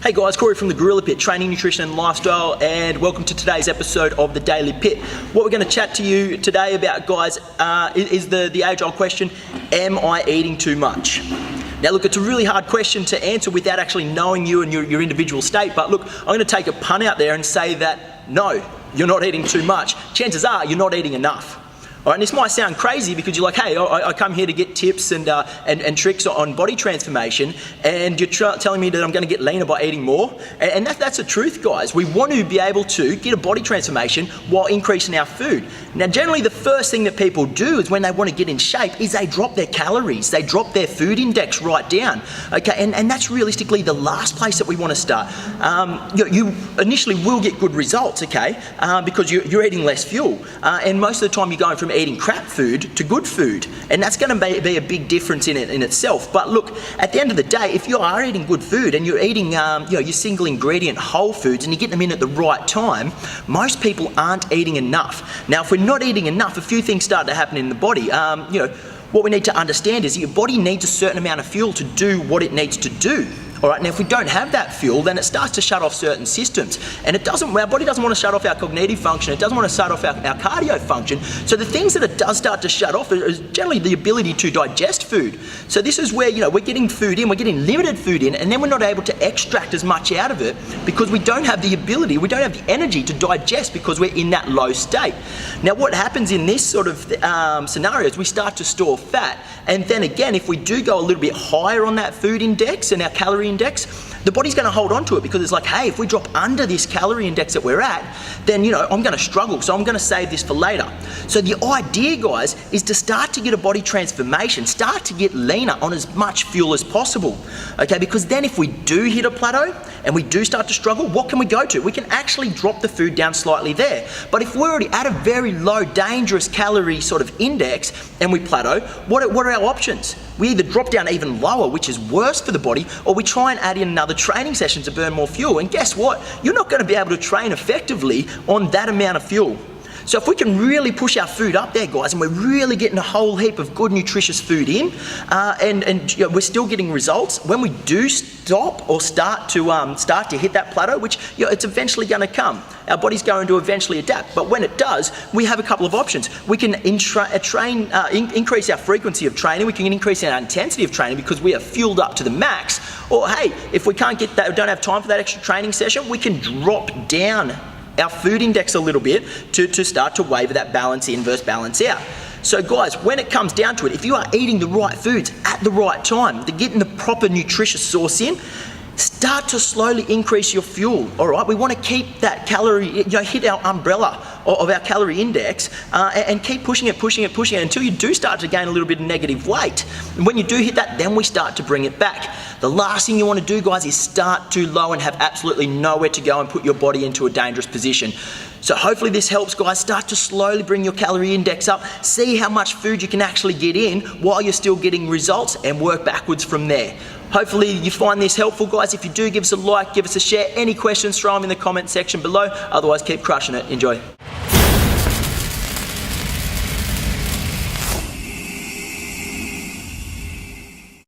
Hey guys, Corey from the Gorilla Pit, Training, Nutrition and Lifestyle, and welcome to today's episode of the Daily Pit. What we're going to chat to you today about, guys, is the age-old question, am I eating too much? Now look, it's a really hard question to answer without actually knowing you and your individual state, but look, I'm going to take a pun out there and say that no, you're not eating too much. Chances are you're not eating enough. All right, and this might sound crazy because you're like, hey, I come here to get tips and tricks on body transformation, and you're telling me that I'm going to get leaner by eating more. And that's the truth, guys. We want to be able to get a body transformation while increasing our food. Now, generally, the first thing that people do is when they want to get in shape is they drop their calories. They drop their food index right down. Okay, and that's realistically the last place that we want to start. You initially will get good results, okay, because you're eating less fuel. And most of the time you're going from eating crap food to good food, and that's going to be a big difference in itself. But look, at the end of the day, if you are eating good food and you're eating your single ingredient whole foods and you get them in at the right time, most people aren't eating enough. Now, if we're not eating enough, a few things start to happen in the body. What we need to understand is your body needs a certain amount of fuel to do what it needs to do. All right, now if we don't have that fuel, then it starts to shut off certain systems. And our body doesn't want to shut off our cognitive function, it doesn't want to shut off our cardio function. So the things that it does start to shut off is generally the ability to digest food. So this is where, we're getting food in, we're getting limited food in, and then we're not able to extract as much out of it because we don't have the ability, we don't have the energy to digest because we're in that low state. Now what happens in this sort of scenario is we start to store fat, and then again, if we do go a little bit higher on that food index and our calorie index, the body's going to hold on to it because it's like, hey, if we drop under this calorie index that we're at, then I'm going to struggle, so I'm going to save this for later. So the idea, guys, is to start to get a body transformation, start to get leaner on as much fuel as possible, okay? Because then if we do hit a plateau and we do start to struggle, what can we go to? We can actually drop the food down slightly there. But if we're already at a very low, dangerous calorie sort of index and we plateau, what are our options? We either drop down even lower, which is worse for the body, or we try and add in another training session to burn more fuel. And guess what? You're not going to be able to train effectively on that amount of fuel. So if we can really push our food up there, guys, and we're really getting a whole heap of good nutritious food in, and we're still getting results, when we do stop or start to hit that plateau, which it's eventually going to come, our body's going to eventually adapt. But when it does, we have a couple of options. We can increase our frequency of training, we can increase our intensity of training because we are fueled up to the max. Or hey, if we can't get that, or don't have time for that extra training session, we can drop down our food index a little bit to start to waver that balance in versus balance out. So guys, when it comes down to it, if you are eating the right foods at the right time, they're getting the proper nutritious source in, start to slowly increase your fuel, all right? We want to keep that calorie, hit our umbrella of our calorie index and keep pushing it until you do start to gain a little bit of negative weight. And when you do hit that, then we start to bring it back. The last thing you want to do, guys, is start too low and have absolutely nowhere to go and put your body into a dangerous position. So hopefully this helps, guys. Start to slowly bring your calorie index up, see how much food you can actually get in while you're still getting results, and work backwards from there. Hopefully you find this helpful, guys. If you do, give us a like, give us a share. Any questions, throw them in the comment section below. Otherwise, keep crushing it. Enjoy.